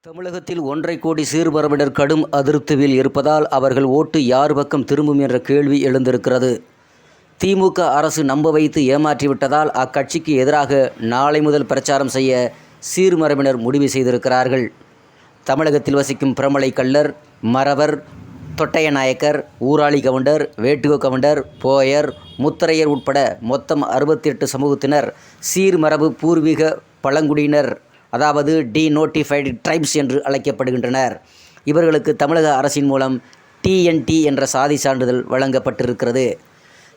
தமிழகத்தில் 1.5 கோடி சிறுபான்மையினர் கடும் அதிருப்தியில் இருப்பதால் அவர்கள் ஓட்டு யார் பக்கம் திரும்பும் என்ற கேள்வி எழுந்திருக்கிறது. திமுக அரசு நம்ப வைத்து ஏமாற்றிவிட்டதால் அக்கட்சிக்கு எதிராக நாளை முதல் பிரச்சாரம் செய்ய சிறுபான்மையினர் முடிவு செய்திருக்கிறார்கள். தமிழகத்தில் வசிக்கும் பிரமலை கள்ளர், மறவர், தொட்டையநாயக்கர், Urali counter, வேட்டுவ counter, Boer, Mutharaiyar உட்பட மொத்தம் 68 சமூகத்தினர் சீர்மரபு பூர்வீக பழங்குடியினர், அதாவது டீநோட்டிஃபைடு ட்ரைப்ஸ் என்று அழைக்கப்படுகின்றனர். இவர்களுக்கு தமிழக அரசின் மூலம் TNT என்ற சாதி சான்றிதழ் வழங்கப்பட்டிருக்கிறது.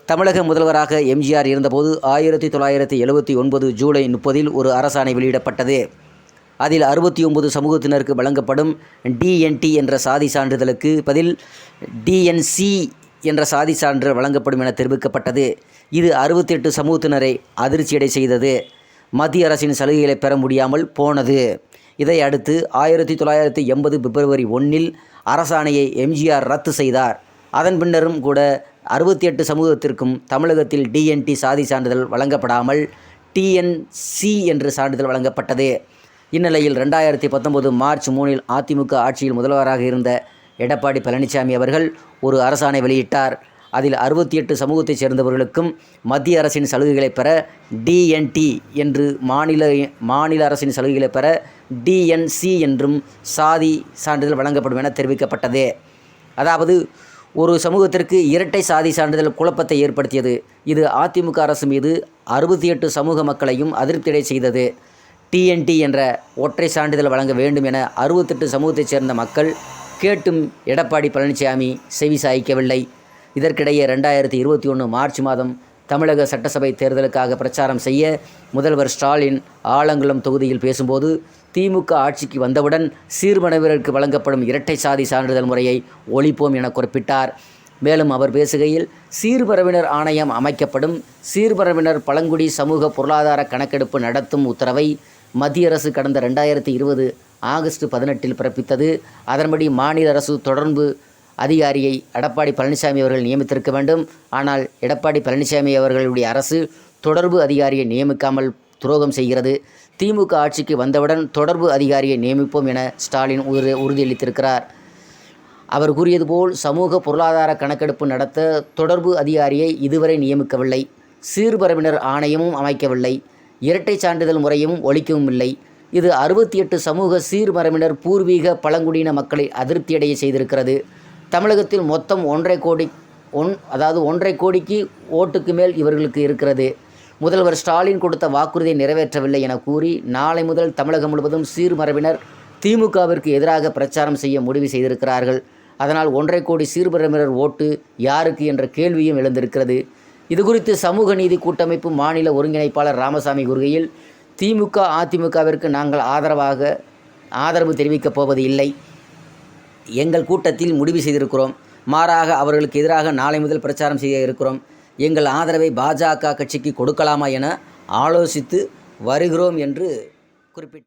தமிழக முதல்வராக எம்ஜிஆர் இருந்தபோது 1979 ஜூலை 30 ஒரு அரசாணை வெளியிடப்பட்டது. அதில் 69 சமூகத்தினருக்கு வழங்கப்படும் DNT என்ற சாதி சான்றிதழுக்கு பதில் DNC என்ற சாதி சான்றிதழ் வழங்கப்படும் என தெரிவிக்கப்பட்டது. இது 68 சமூகத்தினரை அதிர்ச்சியடை செய்தது. மத்திய அரசின் சலுகைகளை பெற முடியாமல் போனது. இதை அடுத்து 1980 பிப்ரவரி 1 அரசாணையை எம்ஜிஆர் ரத்து செய்தார். அதன் பின்னரும் கூட 68 சமூகத்திற்கும் தமிழகத்தில் DNT சாதி சான்றிதழ் வழங்கப்படாமல் TNC என்று சான்றிதழ் வழங்கப்பட்டது. இந்நிலையில் 2019 மார்ச் 3 அதிமுக ஆட்சியில் முதல்வராக இருந்த எடப்பாடி பழனிசாமி அவர்கள் ஒரு அரசாணை வெளியிட்டார். அதில் 68 சமூகத்தைச் சேர்ந்தவர்களுக்கும் மத்திய அரசின் சலுகைகளை பெற DNT என்று, மாநில அரசின் சலுகைகளை பெற DNC என்றும் சாதி சான்றிதழ் வழங்கப்படும் என தெரிவிக்கப்பட்டது. அதாவது ஒரு சமூகத்திற்கு இரட்டை சாதி சான்றிதழ் குழப்பத்தை ஏற்படுத்தியது. இது அதிமுக அரசு மீது 68 சமூக மக்களையும் அதிருப்தியடை செய்தது. TNT என்ற ஒற்றை சான்றிதழ் வழங்க வேண்டும் என 68 சமூகத்தைச் சேர்ந்த மக்கள் கேட்டும் எடப்பாடி பழனிசாமி செவிசாய்க்கவில்லை. இதற்கிடையே 2021 மார்ச் மாதம் தமிழக சட்டசபை தேர்தலுக்காக பிரச்சாரம் செய்ய முதல்வர் ஸ்டாலின் ஆலங்குளம் தொகுதியில் பேசும்போது, திமுக ஆட்சிக்கு வந்தவுடன் சிறுபான்மையினருக்கு வழங்கப்படும் இரட்டை சாதி சான்றிதழ் முறையை ஒழிப்போம் என குறிப்பிட்டார். மேலும் அவர் பேசுகையில், சீர்மரபினர் ஆணையம் அமைக்கப்படும், சீர்மரபினர் பழங்குடி சமூக பொருளாதார கணக்கெடுப்பு நடத்தும் உத்தரவை மத்திய அரசு கடந்த 2020 ஆகஸ்ட் 18 பிறப்பித்தது. அதன்படி மாநில அரசு தொடர்பு அதிகாரியை எடப்பாடி பழனிசாமி அவர்கள் நியமித்திருக்க வேண்டும். ஆனால் எடப்பாடி பழனிசாமி அவர்களுடைய அரசு தொடர்பு அதிகாரியை நியமிக்காமல் துரோகம் செய்கிறது. திமுக ஆட்சிக்கு வந்தவுடன் தொடர்பு அதிகாரியை நியமிப்போம் என ஸ்டாலின் உறுதியளித்திருக்கிறார். அவர் கூறியது போல் சமூக பொருளாதார கணக்கெடுப்பு நடத்த தொடர்பு அதிகாரியை இதுவரை நியமிக்கவில்லை. சிறுபான்மையினர் ஆணையமும் அமைக்கவில்லை. இரட்டை சான்றிதழ் முறையும் ஒழிக்கவும் இல்லை. இது 68 சமூக சீர்மரபினர் பூர்வீக பழங்குடியின மக்களை அதிருப்தியடைய செய்திருக்கிறது. தமிழகத்தில் மொத்தம் 1.5 கோடிக்கு ஓட்டுக்கு மேல் இவர்களுக்கு இருக்கிறது. முதல்வர் ஸ்டாலின் கொடுத்த வாக்குறுதியை நிறைவேற்றவில்லை என கூறி நாளை முதல் தமிழகம் முழுவதும் சீர்மரபினர் திமுகவிற்கு எதிராக பிரச்சாரம் செய்ய முடிவு செய்திருக்கிறார்கள். அதனால் 1.5 கோடி சீர்மரபினர் ஓட்டு யாருக்கு என்ற கேள்வியும் எழுந்திருக்கிறது. இதுகுறித்து சமூக நீதி கூட்டமைப்பு மாநில ஒருங்கிணைப்பாளர் ராமசாமி கூறுகையில், திமுக அதிமுகவிற்கு நாங்கள் ஆதரவு தெரிவிக்கப் போவது இல்லை. எங்கள் கூட்டத்தில் முடிவு செய்திருக்கிறோம். மாறாக அவர்களுக்கு எதிராக நாளை முதல் பிரச்சாரம் செய்ய இருக்கிறோம். எங்கள் ஆதரவை பாஜக கட்சிக்கு கொடுக்கலாமா என ஆலோசித்து வருகிறோம் என்று குறிப்பிட்டார்.